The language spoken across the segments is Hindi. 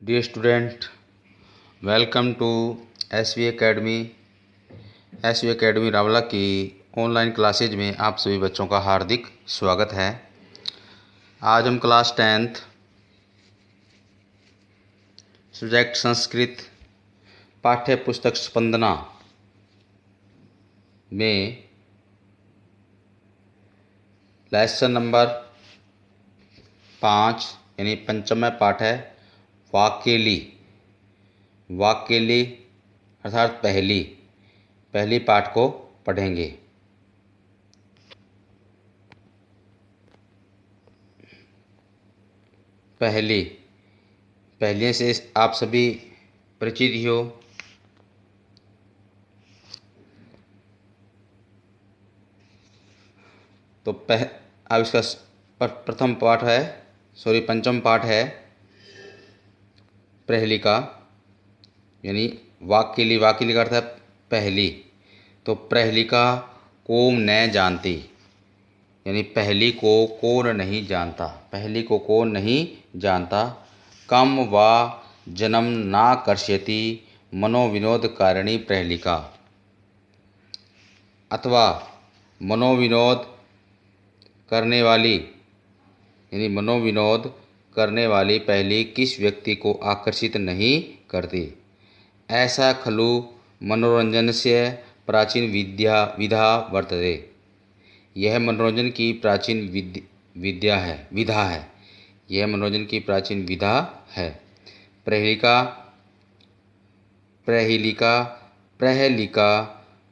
Dear student, welcome to SV academy. SV academy Rawla की ऑनलाइन क्लासेज में आप सभी बच्चों का हार्दिक स्वागत है। आज हम क्लास 10th सब्जेक्ट संस्कृत पाठ्य पुस्तक स्पंदना में लेसन नंबर 5 यानी पंचम पाठ है वाक्यली अर्थात पहली पाठ को पढ़ेंगे। पहले से आप सभी परिचित ही हो। तो अब इसका पंचम पाठ है प्रहलिका यानी वाक्यली का अर्थ है पहली। तो प्रहलिका को न जानती यानी पहली को कौन नहीं जानता। कम वा जन्म ना कर्ष्यति मनोविनोदकारिणी प्रहलिका, अथवा मनोविनोद करने वाली पहली किस व्यक्ति को आकर्षित नहीं करती। ऐसा खलु मनोरंजन से प्राचीन विधा वर्तते। यह मनोरंजन की प्राचीन विधा है। प्रहलिका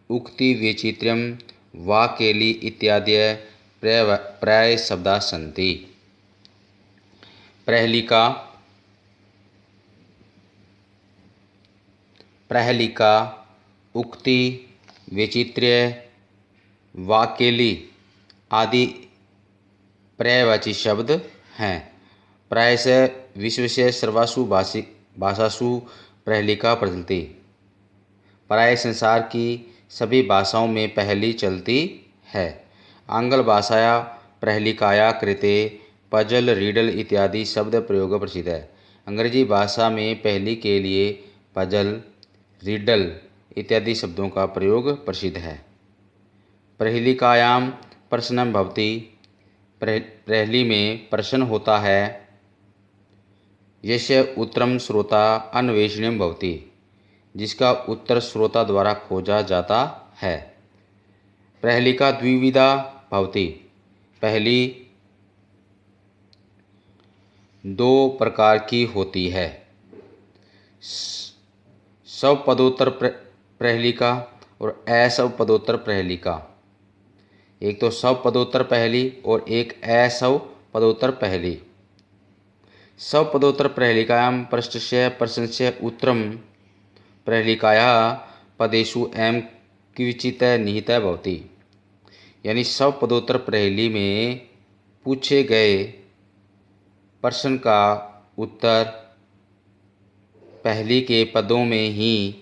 उक्ति वैचित्र्यम वाकेली इत्यादि प्राय शब्दा सन्ति। प्रहलिका उक्ति वैचित्र्य वाकेली आदि पर्यायवाची शब्द हैं। प्रायः विश्व से सर्वासु भाषासु प्रहलिका प्रचलति। प्राय संसार की सभी भाषाओं में पहली चलती है। आंग्ल भाषाया प्रहलिकाया कृते पजल रीडल इत्यादि शब्द प्रयोग प्रसिद्ध है। अंग्रेजी भाषा में पहली के लिए पजल रीडल इत्यादि शब्दों का प्रयोग प्रसिद्ध है। प्रहलिकायाम प्रश्नं भवति। प्रहली में प्रश्न होता है। यस्य उत्तरम श्रोता अन्वेषणीयं भवति, जिसका उत्तर श्रोता द्वारा खोजा जाता है। प्रहलिका द्विविधा भवति। पहली दो प्रकार की होती है, सपदोत्तर प्रहलिका और असपदोत्तर प्रहलिका। एक तो सपदोत्तर पहली और एक असपदोत्तर पहली। सपदोत्तर प्रहलिकायां प्रश्नस्य उत्तरम प्रहलिकायाः पदेषु एवं क्वचित् निहितः भवति। यानी सपदोत्तर प्रहली में पूछे गए प्रश्न का उत्तर पहली के पदों में ही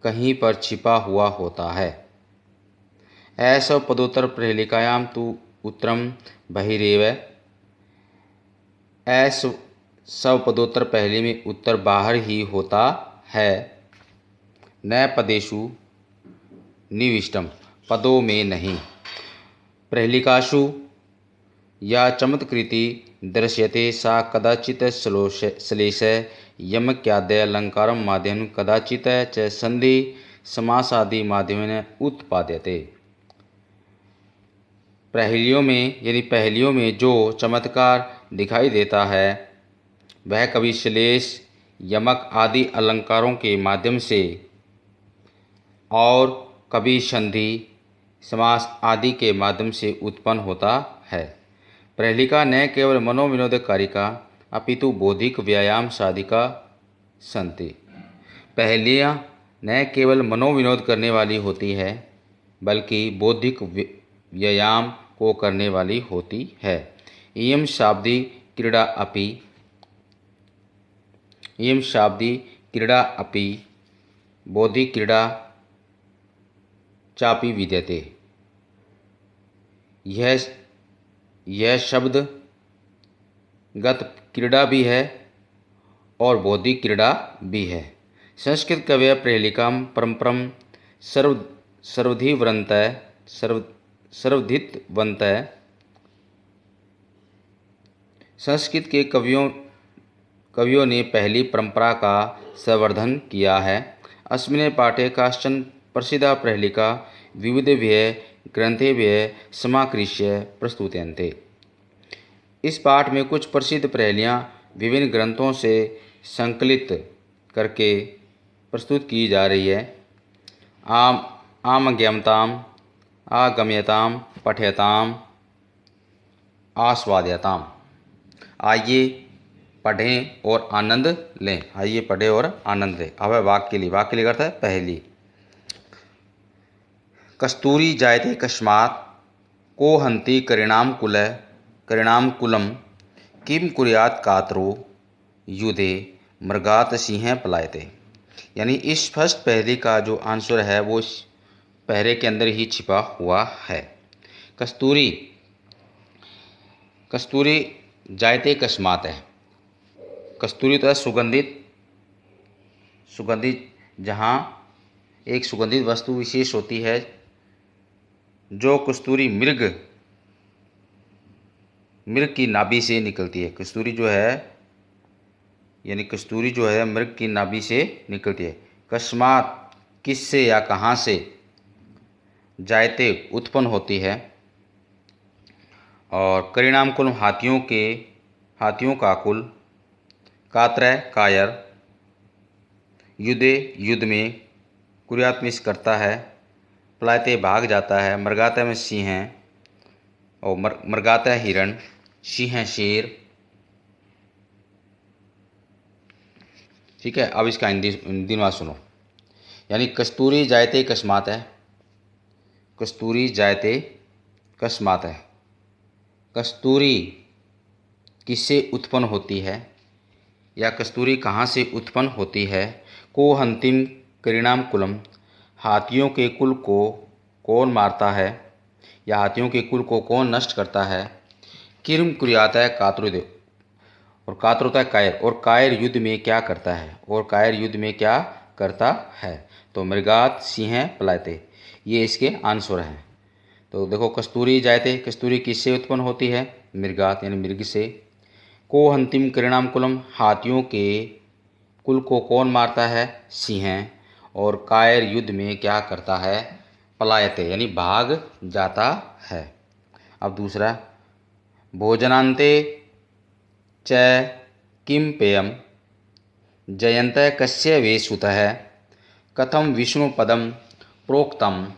कहीं पर छिपा हुआ होता है। असपदोत्तर प्रहलिकायां तु उत्तरम बहिरेव। सपदोत्तर पहली में उत्तर बाहर ही होता है। न पदेषु निविष्टम, पदों में नहीं। प्रहलिकासु या चमत्कृति दृश्यते सा कदाचित् श्लेष यमक्याद्य अलंकारं माध्यमेन कदाचित् च संधि समासादि माध्यमेन उत्पाद्यते। पहलियों में जो चमत्कार दिखाई देता है वह कभी श्लेष यमक आदि अलंकारों के माध्यम से और कभी संधि समास आदि के माध्यम से उत्पन्न होता है। प्रहलिका न केवल मनोविनोदकारिका अपितु बौद्धिक व्यायाम साधिका सन्ति। पहलियाँ न केवल मनोविनोद करने वाली होती है बल्कि बौद्धिक व्यायाम को करने वाली होती है। इयं शाब्दी क्रीड़ा अपि बौद्धिक क्रीड़ा चापि विद्यते। यह शब्द गत क्रीड़ा भी है और बौद्धिक क्रीड़ा भी है। संस्कृत कवय प्रेलिकाम परम्परम सर्वधिवरन्तः सर्वधितवन्तः। संस्कृत के कवियों ने पहली परंपरा का संवर्धन किया है। अस्मिन् पाठे काश्चन प्रसिद्धा प्रहेलिका विविधेभ्यः ग्रंथेभ्यः समाकृष्य प्रस्तुयन्ते। इस पाठ में कुछ प्रसिद्ध प्रहेलियाँ विभिन्न ग्रंथों से संकलित करके प्रस्तुत की जा रही है। आमज्ञमताम, आगम्यताम, पठ्यताम, आस्वाद्यताम। आइए पढ़ें और आनंद लें। आइए पढ़ें और आनंद लें। अब है वाक्य लिए। वाक्य लिए करता है पहली। कस्तूरी जायते कस्मात् को हन्ति करिणाम कुलम किम कुर्यात् कातरो युधे मृगात सिंह पलायते। यानी इस फर्स्ट पहली का जो आंसर है वो इस पहले के अंदर ही छिपा हुआ है। कस्तूरी जायते कस्मात् है। कस्तूरी तो है सुगंधित जहाँ एक सुगंधित वस्तु विशेष होती है। जो कस्तूरी मृग की नाभि से निकलती है। कस्तूरी जो है मृग की नाभि से निकलती है। कस्मात् किससे या कहाँ से, जायते उत्पन्न होती है, और करिणाम कुल हाथियों का कुल, कात्र कायर, युद्ध में, कुर्यात मिस करता है, पलायते भाग जाता है, मृगात में सिंह और मृगात हिरण, सिंह शेर। ठीक है। अब इसका हिंदी में सुनो। यानी कस्तूरी जायते कस्मात् है। कस्तूरी जायते कस्मात् है। कस्तूरी किससे उत्पन्न होती है या कस्तूरी कहाँ से उत्पन्न होती है। को हंतिम करिणाम कुलम, हाथियों के कुल को कौन मारता है या हाथियों के कुल को कौन नष्ट करता है। किम कुर्यात है कातरुदेव, और कातर होता है कायर, और कायर युद्ध में क्या करता है। तो मृगात सिंह पलायते, ये इसके आंसर हैं। तो देखो कस्तूरी जायते, कस्तूरी किससे उत्पन्न होती है, मृगात यानी मृग से। को हंतिम करिणाम कुलम, हाथियों के कुल को कौन मारता है, सिंह। और कायर युद्ध में क्या करता है, पलायते यानी भाग जाता है। अब दूसरा, भोजनांते च किम पेयम जयंत कस्य वेशुतः कथम विष्णुपदम प्रोक्तम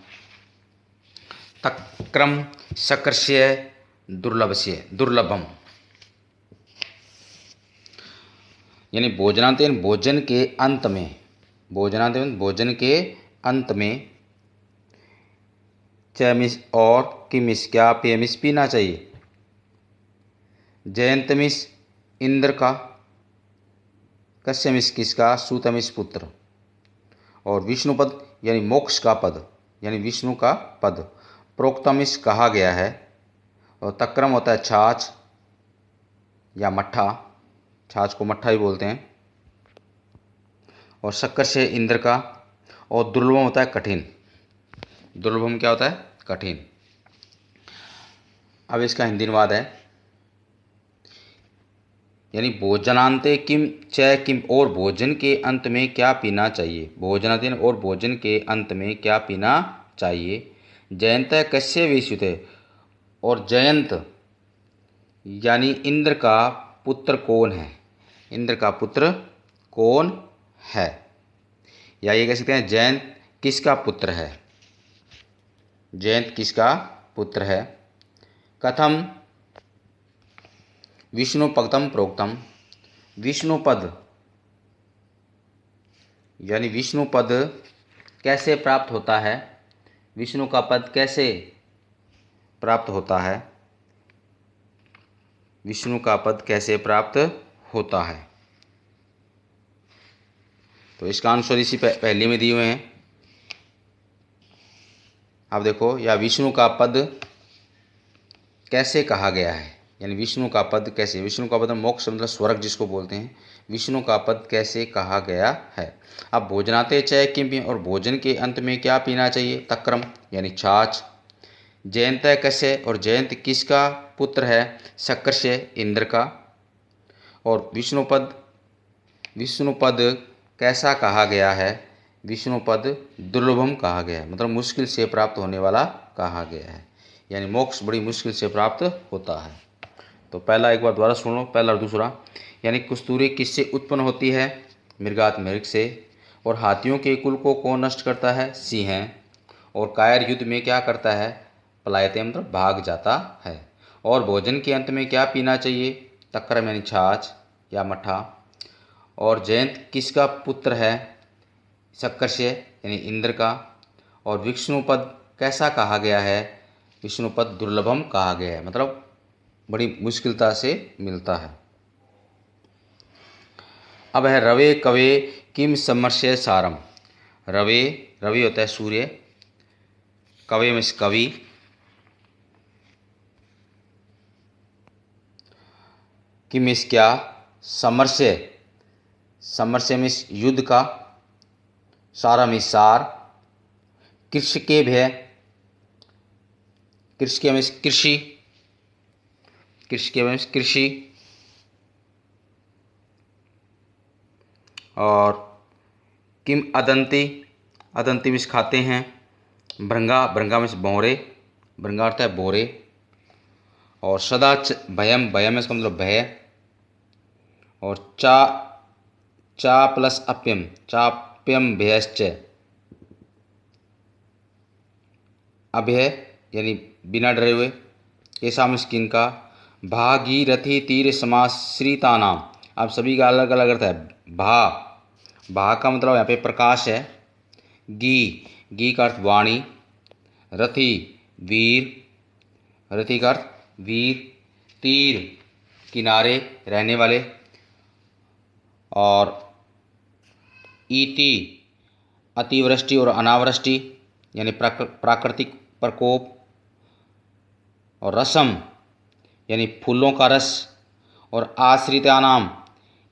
तक्रम सकर्ष्य दुर्लभम। यानी भोजनांत भोजन के अंत में चमिस और किमिस क्या पेमिस पीना चाहिए। जयंतमिस इंद्र का, कश्यमिस किसका, सूतमिस पुत्र, और विष्णुपद यानी मोक्ष का पद यानी विष्णु का पद, प्रोक्तमिस कहा गया है, और तक्रम होता है छाछ या मट्ठा, छाछ को मट्ठा ही बोलते हैं, और शक्कर से इंद्र का, और दुर्लभम होता है कठिन। दुर्लभम क्या होता है, कठिन। अब इसका हिंदी अनुवाद है। यानी भोजनांते किम च किम, और भोजन के अंत में क्या पीना चाहिए। भोजनांते और भोजन के अंत में क्या पीना चाहिए। जयंत कस्य विष्णुते, और जयंत यानी इंद्र का पुत्र कौन है। इंद्र का पुत्र कौन है, या ये कह सकते हैं जयंत किसका पुत्र है। जयंत किसका पुत्र है। कथम विष्णुपदम प्रोक्तम, विष्णुपद यानी विष्णुपद कैसे प्राप्त होता है। विष्णु का पद कैसे प्राप्त होता है। विष्णु का पद कैसे प्राप्त होता है। तो इसका आंसर इसी पहले में दिए हुए हैं। अब देखो, या विष्णु का पद कैसे कहा गया है। यानी विष्णु का पद कैसे, विष्णु का पद मोक्ष मतलब स्वर्ग जिसको बोलते हैं, विष्णु का पद कैसे कहा गया है। अब भोजनाते चय किम पिएं, और भोजन के अंत में क्या पीना चाहिए, तक्रम यानी छाछ। जयंत कस्य, और जयंत किसका पुत्र है, शक्करस्य इंद्र का। और विष्णु पद कैसा कहा गया है, विष्णु पद दुर्लभम कहा गया है, मतलब मुश्किल से प्राप्त होने वाला कहा गया है, यानी मोक्ष बड़ी मुश्किल से प्राप्त होता है। तो पहला एक बार दोबारा सुन लो, पहला और दूसरा। यानी कस्तूरी किससे उत्पन्न होती है, मृगात मृग से। और हाथियों के कुल को कौन नष्ट करता है, सिंह। और कायर युद्ध में क्या करता है, पलायते मतलब भाग जाता है। और भोजन के अंत में क्या पीना चाहिए, तक्रम यानी छाछ या मठा। और जयंत किसका पुत्र है, शक्करस्य यानी इंद्र का। और विष्णु पद कैसा कहा गया है, विष्णु पद दुर्लभम कहा गया है, मतलब बड़ी मुश्किलता से मिलता है। अब है रवे कवे किम समर्श्य सारम। रवे, रवि होता है सूर्य, कवे में कवि, किम इस क्या, समर्श्य, समर्श्य में युद्ध का, सारम इस सार, कृष्ण के भय, कृष्ण के में कृषि, कृष्ण के में कृषि। और किम अदंती, अदंती में खाते हैं, भृंगा, भृंगा में भौरे, भृंगा अर्थ है बोरे। और सदा भयम, भयम में इसका मतलब भय। और चा प्लस अप्यम, चाप्यम भयश्च, अभय यानी बिना डरे हुए, ऐसा मिस्किन का। भागीरथी तीर समाश्रिता नाम, अब सभी का अलग अलग अर्थ है। भा का मतलब यहाँ पे प्रकाश है। गी का अर्थ वाणी। रथी वीर, रथी का अर्थ वीर। तीर किनारे रहने वाले। और ईति अतिवृष्टि और अनावृष्टि यानी प्राकृतिक प्रकोप। और रसम यानी फूलों का रस। और आश्रितानाम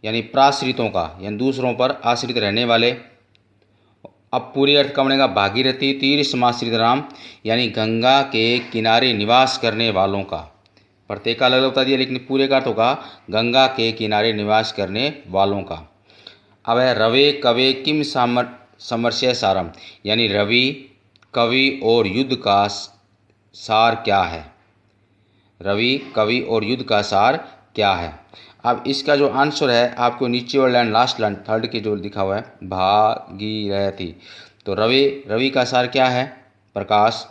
यानी प्राश्रितों का, यानी दूसरों पर आश्रित रहने वाले। अब पूरी अर्थ का बनेगा, भागीरथी तीर समाश्रित राम यानी गंगा के किनारे निवास करने वालों का। प्रत्येक का अलग अलग बता दिया, लेकिन पूरे का अर्थ होगा गंगा के किनारे निवास करने वालों का। अब है रवे कवे किम समर्श्य सारम, यानी रवि, कवि और युद्ध का सार क्या है, रवि, कवि और युद्ध का सार क्या है। अब इसका जो आंसर है आपको नीचे वाला लाइन, लास्ट लाइन थर्ड की जो लिखा हुआ है, भागीरथी। तो रवि का सार क्या है, प्रकाश।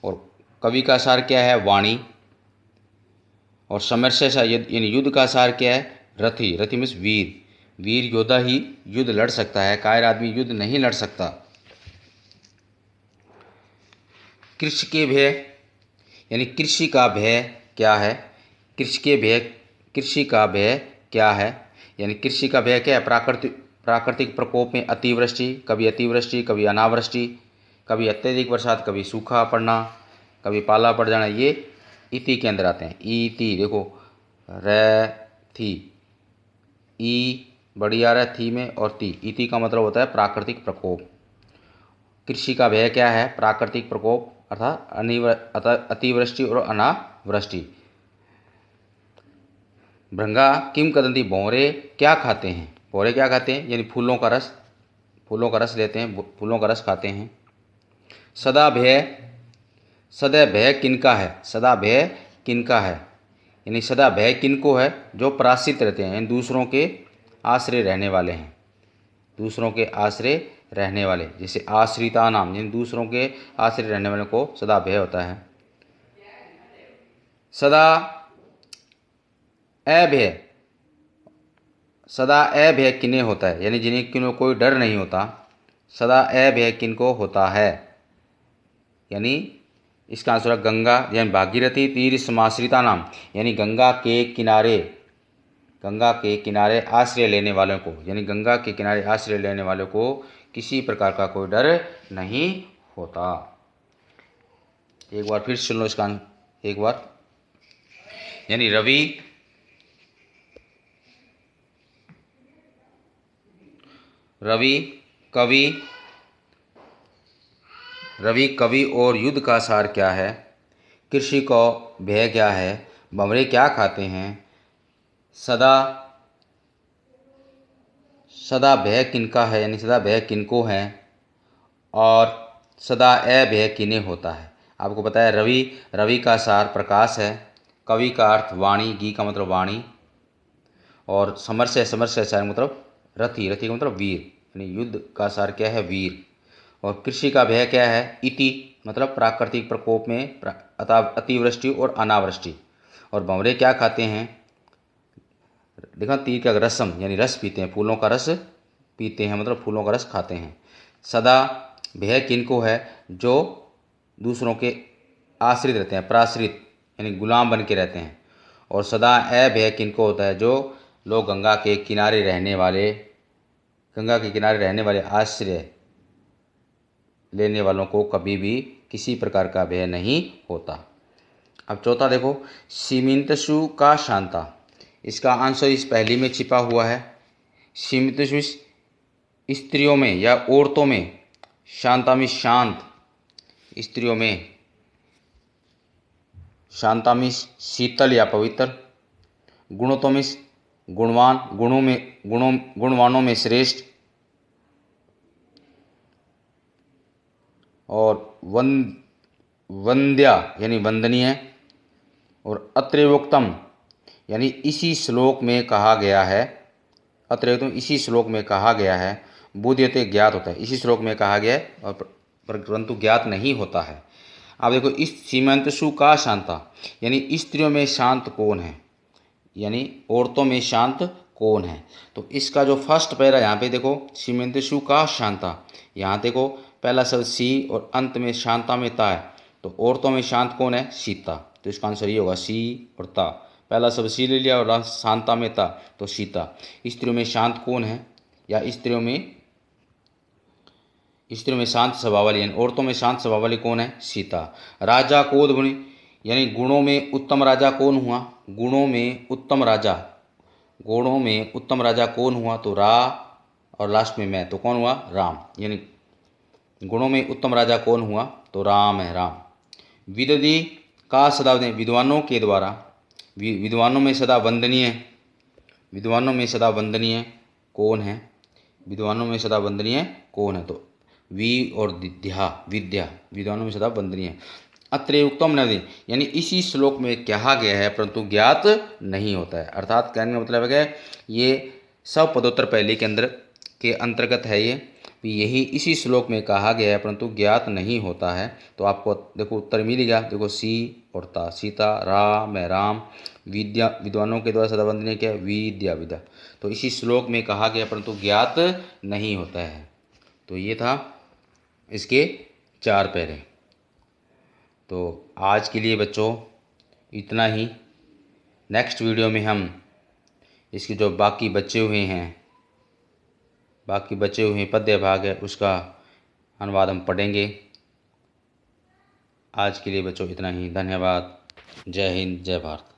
और कवि का सार क्या है, वाणी। और समर्श्य यानी युद्ध का सार क्या है, रथी, रथी मीन्स वीर, वीर योद्धा ही युद्ध लड़ सकता है, कायर आदमी युद्ध नहीं लड़ सकता। कृषि के भय यानी कृषि का भय क्या है, कृषि के भय, कृषि का भय क्या है, यानी कृषि का भय क्या है, प्राकृतिक प्रकोप में अतिवृष्टि, कभी अनावृष्टि, कभी अत्यधिक बरसात, कभी सूखा पड़ना, कभी पाला पड़ जाना, ये इति के अंदर आते हैं। इति देखो, र थी, ई बड़ी आ रहा है थी में, और ती, इति का मतलब होता है प्राकृतिक प्रकोप। कृषि का भय क्या है, प्राकृतिक प्रकोप अर्थात अतिवृष्टि और अनावृष्टि। भृंगा किम कदंती, भौरे क्या खाते हैं, भौरे क्या खाते हैं, यानी फूलों का रस, फूलों का रस लेते हैं, फूलों का रस खाते हैं। सदा भय, सदा भय किनका है, सदा भय किनका है, यानी सदा भय किनको है, जो पराश्रित रहते हैं, यानी दूसरों के आश्रय रहने वाले हैं, दूसरों के आश्रय रहने वाले, जैसे आश्रिता नाम, यानी दूसरों के आश्रय रहने वाले को सदा भय होता है। सदा अभय, सदा अभय किन्हें होता है, यानी जिन्हें किन्हों कोई डर नहीं होता, सदा अभय किनको होता है, यानी इसका आंसर है गंगा, यानी भागीरथी तीर समाश्रिता नाम, यानी गंगा के किनारे आश्रय लेने वालों को, यानी गंगा के किनारे आश्रय लेने वालों को किसी प्रकार का कोई डर नहीं होता। एक बार फिर सुन लो इसका एक बार। यानी रवि कवि और युद्ध का सार क्या है, कृषि को भय क्या है, भंवरे क्या खाते हैं, सदा भय किनका है यानी सदा भय किनको है, और सदा अभय किन्हें होता है। आपको पता है रवि का सार प्रकाश है, कवि का अर्थ वाणी, गी का मतलब वाणी, और समर से सार मतलब रथी का मतलब वीर, यानी युद्ध का सार क्या है, वीर। और कृषि का भय क्या है, इति मतलब प्राकृतिक प्रकोप में अतिवृष्टि और अनावृष्टि। और भंवरे क्या खाते हैं, देखा तीर का रसम यानी रस पीते हैं, फूलों का रस पीते हैं मतलब फूलों का रस खाते हैं। सदा भय किनको है, जो दूसरों के आश्रित रहते हैं, प्राश्रित यानी गुलाम बन के रहते हैं। और सदा अभय किनको होता है, जो लोग गंगा के किनारे रहने वाले आश्रय लेने वालों को कभी भी किसी प्रकार का भय नहीं होता। अब चौथा देखो, सीमिंतसु का शांता, इसका आंसर इस पहली में छिपा हुआ है। सीमिंतसु स्त्रियों में या औरतों में, शांता में शांत, स्त्रियों में शांता में शीतल या पवित्र, गुणों में गुणवान, गुणवानों में श्रेष्ठ, और वंद्या यानी वंदनीय, और अत्रयोक्तम यानी इसी श्लोक में कहा गया है, अत्रयोक्तम इसी श्लोक में कहा गया है, बुध्यते ज्ञात होता है, इसी श्लोक में कहा गया है और परंतु ज्ञात नहीं होता है। अब देखो, इस सीमंतसु का शांता यानी स्त्रियों में शांत कौन है, यानी औरतों में शांत कौन है। तो इसका जो फर्स्ट पैरा यहाँ पे देखो, सीमंतसु का शांता, यहाँ देखो पहला शब्द सी और अंत में शांता में ता है, तो औरतों में शांत कौन है, सीता। तो इसका आंसर ये होगा सी और ता, पहला शब्द सी ले लिया और शांता में ता, तो सीता। स्त्रियों में शांत कौन है, या स्त्रियों में शांत स्वभाव वाली यानी औरतों में शांत स्वभाव वाली कौन है, सीता। राजा कोद गुणी यानी गुणों में उत्तम राजा कौन हुआ, गुणों में उत्तम राजा कौन हुआ, तो रा और लास्ट में मैं, तो कौन हुआ, राम। यानी गुणों में उत्तम राजा कौन हुआ, तो राम है, राम। विदधि का सदा विद्वानों के द्वारा, विद्वानों में सदा वंदनीय कौन है, विद्वानों में सदा वंदनीय कौन है, तो और विद्या विद्वानों में सदा वंदनीय। अत्रयुक्तम नदी यानी इसी श्लोक में कहा गया है परंतु ज्ञात नहीं होता है, अर्थात कहने का मतलब है कि ये सब पदोत्तर पहले के अंतर्गत है, यही इसी श्लोक में कहा गया है परंतु ज्ञात नहीं होता है। तो आपको देखो उत्तर मिल गया, देखो सी और ता, सीता, राम है, राम, विद्या विद्वानों के द्वारा सदा वंदनीय क्या है, विद्या। तो इसी श्लोक में कहा गया परंतु ज्ञात नहीं होता है। तो ये था इसके 4 पैरे। तो आज के लिए बच्चों इतना ही। नेक्स्ट वीडियो में हम इसके जो बाकी बचे हुए पद्य भाग है उसका अनुवाद हम पढ़ेंगे। आज के लिए बच्चों इतना ही। धन्यवाद। जय हिंद, जय भारत।